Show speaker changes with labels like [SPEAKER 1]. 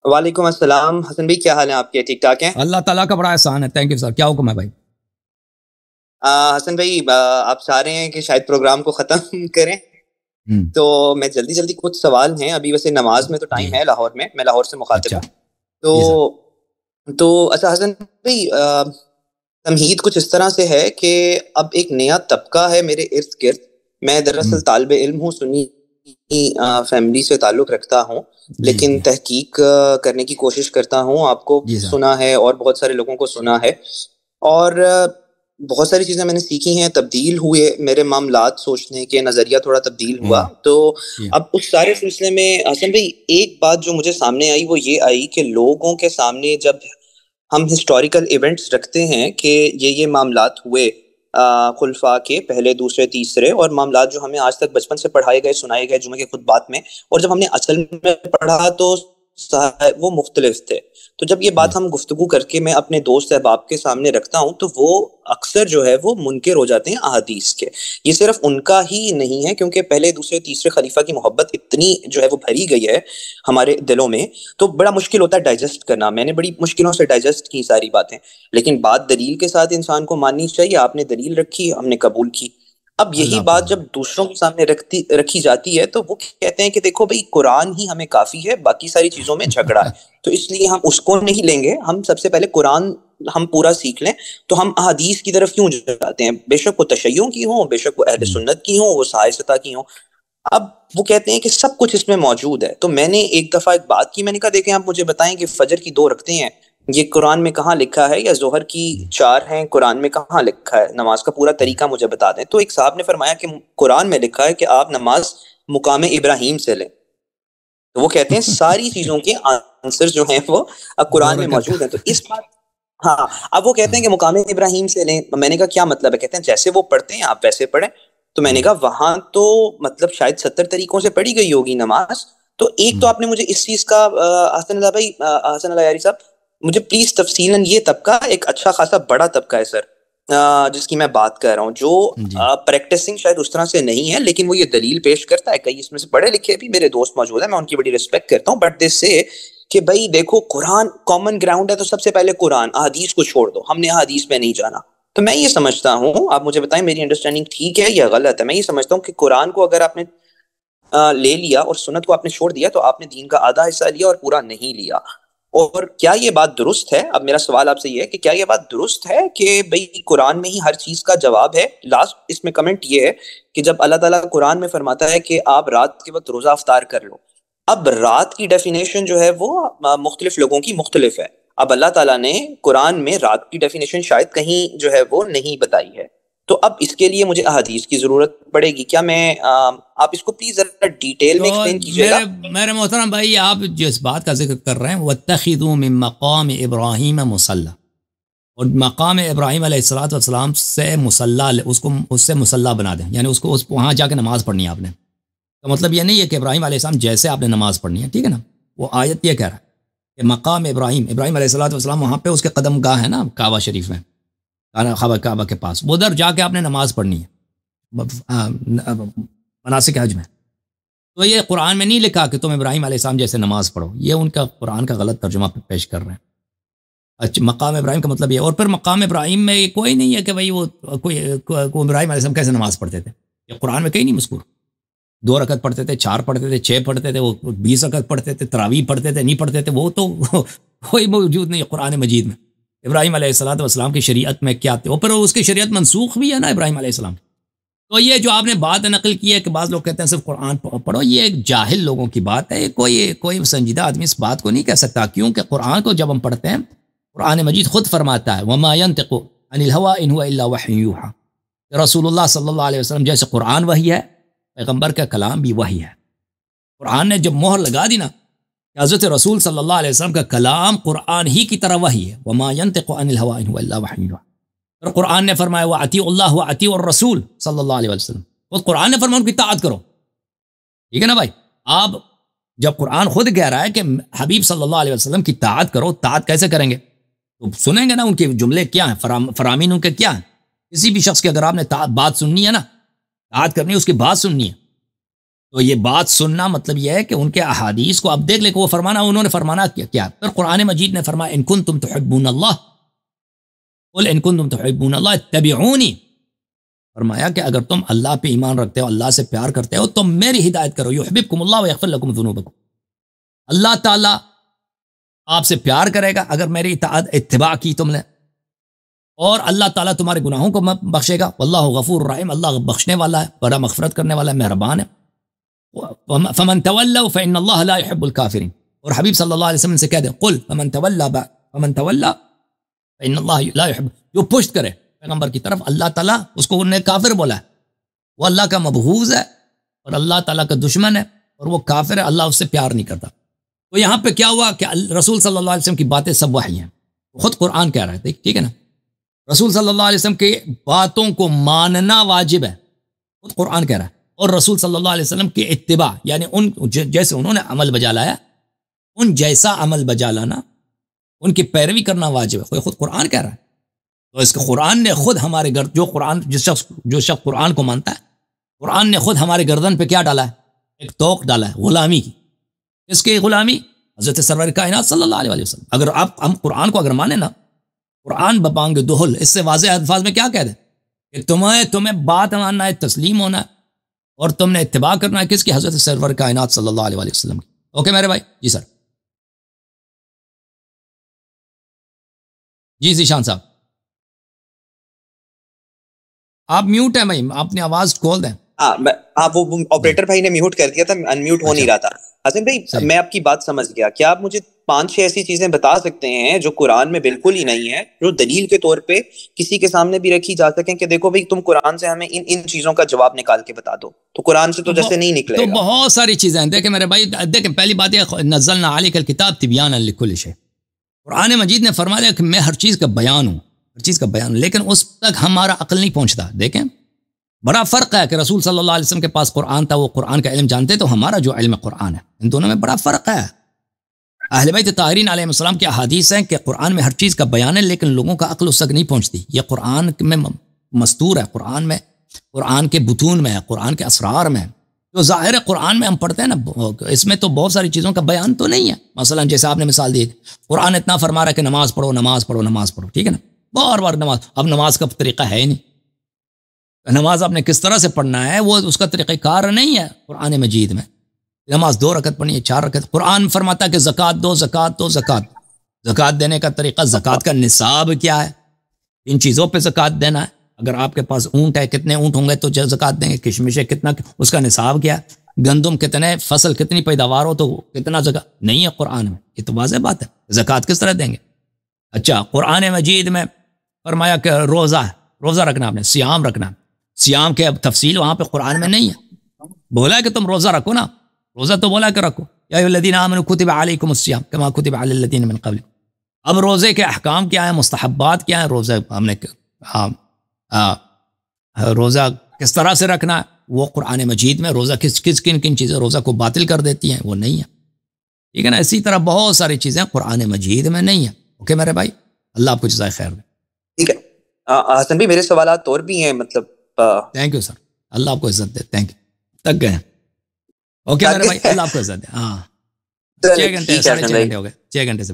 [SPEAKER 1] وعلیکم السلام حسن بھائی، کیا حال ہیں آپ کے؟ ٹھیک ٹھاک ہیں؟
[SPEAKER 2] اللہ تعالیٰ کا بڑا احسان ہے. Thank you sir. کیا حکم ہے بھائی؟
[SPEAKER 1] حسن بھائی، آپ چاہ رہے ہیں کہ شاید پروگرام کو ختم کریں، تو میں جلدی جلدی کچھ سوال ہیں. ابھی ویسے نماز میں تو ٹائم ہے لاہور میں لاہور سے مخاطب
[SPEAKER 2] اچھا
[SPEAKER 1] ہوں.
[SPEAKER 2] جی سر.
[SPEAKER 1] تو اچھا حسن بھائی، تمہید کچھ اس طرح سے ہے کہ اب ایک نیا طبقہ ہے میرے ارد گرد. میں دراصل طالب علم ہوں، سنی فیملی سے تعلق رکھتا ہوں،
[SPEAKER 2] جی
[SPEAKER 1] لیکن
[SPEAKER 2] جی
[SPEAKER 1] تحقیق کرنے کی کوشش کرتا ہوں. آپ کو
[SPEAKER 2] جی سر.
[SPEAKER 1] سنا ہے اور بہت سارے لوگوں کو سنا ہے، اور بہت ساری چیزیں میں نے سیکھی ہیں، تبدیل ہوئے میرے معاملات، سوچنے کے نظریہ تھوڑا تبدیل ہوا. تو
[SPEAKER 2] جی
[SPEAKER 1] اب اس سارے سلسلے میں حسن بھائی ایک بات جو مجھے سامنے آئی وہ یہ آئی کہ لوگوں کے سامنے جب ہم ہسٹوریکل ایونٹس رکھتے ہیں کہ یہ معاملات ہوئے خلفاء کے پہلے دوسرے تیسرے، اور معاملات جو ہمیں آج تک بچپن سے پڑھائے گئے سنائے گئے جمعے کے خطبات میں، اور جب ہم نے اصل میں پڑھا تو وہ مختلف تھے. تو جب یہ بات ہم گفتگو کر کے میں اپنے دوست احباب کے سامنے رکھتا ہوں تو وہ اکثر جو ہے وہ منکر ہو جاتے ہیں احادیث کے. یہ صرف ان کا ہی نہیں ہے، کیونکہ پہلے دوسرے تیسرے خلیفہ کی محبت اتنی جو ہے وہ بھری گئی ہے ہمارے دلوں میں، تو بڑا مشکل ہوتا ہے ڈائجسٹ کرنا. میں نے بڑی مشکلوں سے ڈائجسٹ کی ساری باتیں، لیکن بات دلیل کے ساتھ انسان کو ماننی چاہیے. آپ نے دلیل رکھی، ہم نے قبول کی. اب یہی
[SPEAKER 2] اللہ
[SPEAKER 1] بات
[SPEAKER 2] حافظ.
[SPEAKER 1] جب دوسروں کے سامنے رکھی جاتی ہے تو وہ کہتے ہیں کہ دیکھو بھائی قرآن ہی ہمیں کافی ہے، باقی ساری چیزوں میں جھگڑا ہے، تو اس لیے ہم اس کو نہیں لیں گے. ہم سب سے پہلے قرآن ہم پورا سیکھ لیں. تو ہم احادیث کی طرف کیوں جاتے ہیں؟ بے شک وہ تشیع کی ہوں، بے شک وہ اہل سنت کی ہوں، وہ صحابہ کی ہوں. اب وہ کہتے ہیں کہ سب کچھ اس میں موجود ہے. تو میں نے ایک دفعہ ایک بات کی، میں نے کہا دیکھیں آپ مجھے بتائیں کہ فجر کی 2 رکعتیں ہیں، یہ قرآن میں کہاں لکھا ہے؟ یا ظہر کی 4 ہیں، قرآن میں کہاں لکھا ہے؟ نماز کا پورا طریقہ مجھے بتا دیں. تو ایک صاحب نے فرمایا کہ قرآن میں لکھا ہے کہ آپ نماز مقام ابراہیم سے لیں. تو وہ کہتے ہیں ساری چیزوں کے آنسر جو ہیں وہ قرآن میں موجود ہیں. تو اس بات ہاں، اب وہ کہتے ہیں کہ مقام ابراہیم سے لیں. میں نے کہا کیا مطلب ہے؟ کہتے ہیں جیسے وہ پڑھتے ہیں آپ ویسے پڑھیں. تو میں نے کہا وہاں تو مطلب شاید 70 طریقوں سے پڑھی گئی ہوگی نماز. تو ایک تو آپ نے مجھے اس چیز کا حسن اللہ بھائی، حسن اللہ یاری صاحب، مجھے پلیز تفصیلاً، یہ طبقہ ایک اچھا خاصا بڑا طبقہ ہے سر جس کی میں بات کر رہا ہوں، جو پریکٹسنگ شاید اس طرح سے نہیں ہے، لیکن وہ یہ دلیل پیش کرتا ہے. کئی اس میں سے پڑھے لکھے بھی میرے دوست موجود ہیں، میں ان کی بڑی ریسپیکٹ کرتا ہوں، بٹ دس سے کہ بھائی دیکھو قرآن کامن گراؤنڈ ہے، تو سب سے پہلے قرآن، احادیث کو چھوڑ دو، ہم نے احادیث پہ نہیں جانا. تو میں یہ سمجھتا ہوں، آپ مجھے بتائیں میری انڈرسٹینڈنگ ٹھیک ہے یا غلط ہے. میں یہ سمجھتا ہوں کہ قرآن کو اگر آپ نے لے لیا اور سنت کو آپ نے چھوڑ دیا تو آپ نے دین کا آدھا حصہ لیا اور پورا نہیں لیا. اور کیا یہ بات درست ہے؟ اب میرا سوال آپ سے یہ ہے کہ کیا یہ بات درست ہے کہ بھئی قرآن میں ہی ہر چیز کا جواب ہے؟ لاسٹ اس میں کمنٹ یہ ہے کہ جب اللہ تعالیٰ قرآن میں فرماتا ہے کہ آپ رات کے وقت روزہ افطار کر لو، اب رات کی ڈیفینیشن جو ہے وہ مختلف لوگوں کی مختلف ہے. اب اللہ تعالیٰ نے قرآن میں رات کی ڈیفینیشن شاید کہیں جو ہے وہ نہیں بتائی ہے. تو اب اس کے لیے مجھے احادیث کی ضرورت پڑے گی. کیا میں آپ اس کو پلیز ذرا ڈیٹیل میں
[SPEAKER 2] تو
[SPEAKER 1] ایکسپلین کیجیے گا.
[SPEAKER 2] میرے محترم بھائی، آپ جس بات کا ذکر کر رہے ہیں وَاتَّخِذُوا مِن مَقَامِ إِبْرَاهِيمَ مُصَلًّى، اور مقام ابراہیم علیہ الصلوۃ والسلام سے مصلی، اس سے مصلی بنا دیں، یعنی اس کو وہاں جا کے نماز پڑھنی ہے آپ نے. تو مطلب یہ نہیں ہے کہ ابراہیم علیہ السلام جیسے آپ نے نماز پڑھنی ہے، ٹھیک ہے نا. وہ آیت یہ کہہ رہا ہے کہ مقام ابراہیم علیہ الصلوۃ والسلام، وہاں پہ اس کے قدم گاہ ہے نا کعبہ شریف میں، کعبہ کے پاس، ادھر جا کے آپ نے نماز پڑھنی ہے مناسک حج میں. تو یہ قرآن میں نہیں لکھا کہ تم ابراہیم علیہ السلام جیسے نماز پڑھو. یہ ان کا قرآن کا غلط ترجمہ پیش کر رہے ہیں. اچھا، مقام ابراہیم کا مطلب یہ، اور پھر مقام ابراہیم میں کوئی نہیں ہے کہ بھائی وہ کوئی ابراہیم علیہ السلام کیسے نماز پڑھتے تھے. یہ قرآن میں کہیں نہیں مذکور. 2 رکعت پڑھتے تھے، 4 پڑھتے تھے، 6 پڑھتے تھے، وہ 20 رکعت پڑھتے تھے، تراویح پڑھتے تھے، نہیں پڑھتے تھے، وہ تو کوئی موجود نہیں ہے قرآن مجید میں. ابراہیم علیہ الصلوۃ والسلام کی شریعت میں کیا تھے، اور پھر اس کی شریعت منسوخ بھی ہے نا ابراہیم علیہ السلام. تو یہ جو آپ نے بات نقل کی ہے کہ بعض لوگ کہتے ہیں صرف قرآن پڑھو، یہ ایک جاہل لوگوں کی بات ہے. کوئی سنجیدہ آدمی اس بات کو نہیں کہہ سکتا، کیونکہ قرآن کو جب ہم پڑھتے ہیں، قرآن مجید خود فرماتا ہے وما ينطق عن الهوى ان هو الا وحی یوحى. رسول اللہ صلی اللہ علیہ وسلم جیسے قرآن وحی ہے، پیغمبر کا کلام بھی وحی ہے. قرآن نے جب مہر لگا دی نا کہ حضرت رسول صلی اللہ علیہ وسلم کا کلام قرآن ہی کی طرح وحی ہے، وما ينطق عن الهوى ان هو الا وحی یوحى. اور قرآن نے فرمایا وَأَطِيعُوا اللَّهَ وَأَطِيعُوا الرَّسُولَ صلی اللہ علیہ وسلم. وہ قرآن نے فرمایا ان کی اطاعت کرو. ٹھیک ہے نا بھائی. آپ جب قرآن خود کہہ رہا ہے کہ حبیب صلی اللہ علیہ وسلم کی اطاعت کرو، اطاعت کیسے کریں گے؟ تو سنیں گے نا ان کے جملے کیا ہیں، فرامین ان کے کیا ہیں. کسی بھی شخص کی اگر آپ نے بات سننی ہے نا، اطاعت کرنی ہے، اس کی بات سننی ہے، تو یہ بات سننا مطلب یہ ہے کہ ان کے احادیث کو اب دیکھ لے کہ وہ فرمانا انہوں نے فرمانا کیا. پھر قرآن مجید نے فرمایا ان کنتم تحبون اللہ قل ان کنتم تحبون اللہ اتبعونی. فرمایا کہ اگر تم اللہ پہ ایمان رکھتے ہو، اللہ سے پیار کرتے ہو، تم میری ہدایت کرو. یحببکم اللہ ویغفر لکم ذنوبکم. اللہ تعالیٰ آپ سے پیار کرے گا اگر میری اتباع کی تم نے، اور اللہ تعالیٰ تمہارے گناہوں کو بخشے گا. واللہ غفور الرحیم، اللہ بخشنے والا ہے، بڑا مغفرت کرنے والا ہے، مہربان ہے. فمن تولوا فإن اللہ لا يحب الكافرین. اور حبیب صلی اللہ علیہ وسلم سے کہہ دیں قل فمن تولى فإن اللہ لا يحب، جو پشت کرے پیغمبر کی طرف، اللہ تعالیٰ اس کو انہیں کافر بولا ہے. وہ اللہ کا مبغوض ہے اور اللہ تعالیٰ کا دشمن ہے اور وہ کافر ہے، اللہ اس سے پیار نہیں کرتا. تو یہاں پہ کیا ہوا کہ رسول صلی اللہ علیہ وسلم کی باتیں سب وحی ہیں، خود قرآن کہہ رہا ہے. ٹھیک ہے نا، رسول صلی اللہ علیہ وسلم کی باتوں کو ماننا واجب ہے، خود قرآن کہہ رہا ہے. اور رسول صلی اللہ علیہ وسلم کی اتباع، یعنی ان جیسے انہوں نے عمل بجا لایا ان جیسا عمل بجا لانا، ان کی پیروی کرنا واجب ہے. خود قرآن کہہ رہا ہے. تو اس کے قرآن نے خود ہمارے جو شخص قرآن کو مانتا ہے، قرآن نے خود ہمارے گردن پہ کیا ڈالا ہے؟ ایک توق ڈالا ہے غلامی کی. اس کی غلامی حضرت سرور کائنات صلی اللہ علیہ وسلم. اگر ہم قرآن کو اگر مانیں نا، قرآن ببانگ دہل، اس سے واضح الفاظ میں کیا کہہ دیں کہ تمہیں بات ماننا ہے، تسلیم ہونا ہے، اور تم نے اتباع کرنا ہے کس کی؟ حضرت سرور کائنات صلی اللہ علیہ وسلم کی. اوکے میرے بھائی؟ جی سر. جی ذیشان صاحب آپ میوٹ ہیں بھائی، آپ نے آواز کھول دیں.
[SPEAKER 1] ہاں وہ آپریٹر بھائی نے میوٹ کر دیا تھا، ان میوٹ ہو نہیں رہا تھا. حسن بھائی میں آپ کی بات سمجھ گیا. کیا آپ مجھے 5-6 ایسی چیزیں بتا سکتے ہیں جو قرآن میں بالکل ہی نہیں ہے، جو دلیل کے طور پہ کسی کے سامنے بھی رکھی جا سکیں کہ دیکھو بھائی تم قرآن سے ہمیں ان چیزوں کا جواب نکال کے بتا دو؟ تو قرآن سے تو جیسے نہیں نکلے گا.
[SPEAKER 2] تو بہت ساری چیزیں ہیں. دیکھیں میرے بھائی، دیکھیں پہلی بات یہ نزلنا علیک الکتاب تبیانا لکل شیء. قرآن مجید نے فرمایا کہ میں ہر چیز کا بیان ہوں، ہر چیز کا بیان ہوں، لیکن اس تک ہمارا عقل نہیں پہنچتا. دیکھیں بڑا فرق ہے کہ رسول صلی اللہ علیہ وسلم کے پاس قرآن تھا، وہ قرآن کا علم جانتے، تو ہمارا جو علم قرآن ہے، ان دونوں میں بڑا فرق ہے. اہل بیت طاہرین علیہ السلام کی احادیث ہیں کہ قرآن میں ہر چیز کا بیان ہے، لیکن لوگوں کا عقل اس تک نہیں پہنچتی. یہ قرآن میں مستور ہے، قرآن میں، قرآن کے بطون میں ہے، قرآن کے اسرار میں ہے. جو ظاہر قرآن میں ہم پڑھتے ہیں نا، اس میں تو بہت ساری چیزوں کا بیان تو نہیں ہے. مثلا جیسے آپ نے مثال دی، قرآن اتنا فرما رہا ہے کہ نماز پڑھو نماز پڑھو نماز پڑھو، ٹھیک ہے نا، بار بار نماز. اب نماز کا طریقہ ہے ہی نہیں، نماز آپ نے کس طرح سے پڑھنا ہے وہ اس کا طریقہ کار نہیں ہے. قرآن مجید میں نماز 2 رکعت پڑھنی ہے، 4 رکعت. قرآن فرماتا ہے کہ زکوٰۃ دو، زکوٰۃ دو، زکوٰۃ دینے کا طریقہ، زکوٰۃ کا نصاب کیا ہے، ان چیزوں پہ زکوٰۃ دینا ہے. اگر آپ کے پاس اونٹ ہے، کتنے اونٹ ہوں گے تو زکوٰۃ دیں گے. کشمش ہے کتنا، اس کا نصاب کیا ہے. گندم کتنے، فصل کتنی پیداوار ہو تو کتنا زکوٰۃ. نہیں ہے قرآن میں. یہ تو واضح بات ہے، زکوٰۃ کس طرح دیں گے. اچھا قرآن مجید میں فرمایا کہ روزہ رکھنا، آپ نے سیام رکھنا. سیام کے اب تفصیل وہاں پہ قرآن میں نہیں ہے. بولا ہے کہ تم روزہ رکھو نا، روزہ تو بولا کہ رکھو، یا ایھا الذین آمنوا کتب علیکم الصیام کما کتب علی الذین من قبلکم. اب روزے کے احکام کیا ہیں، مستحبات کیا ہیں، روزہ ہم نے روزہ کس طرح سے رکھنا ہے، وہ قرآن مجید میں روزہ کن چیزیں روزہ کو باطل کر دیتی ہیں وہ نہیں ہے. ٹھیک ہے نا. اسی طرح بہت ساری چیزیں قرآن مجید میں نہیں ہیں. اوکے میرے بھائی، اللہ آپ کو جزائے خیر دے.
[SPEAKER 1] ٹھیک ہے حسن بھائی، میرے سوالات اور بھی ہیں مطلب.
[SPEAKER 2] تھینک یو سر، اللہ آپ کو عزت دے. تھینک یو، تک گئے. اوکے میرے بھائی، اللہ آپ کو عزت دے. ہاں 6 گھنٹے 6.5 گھنٹے ہو گئے، 6 گھنٹے سے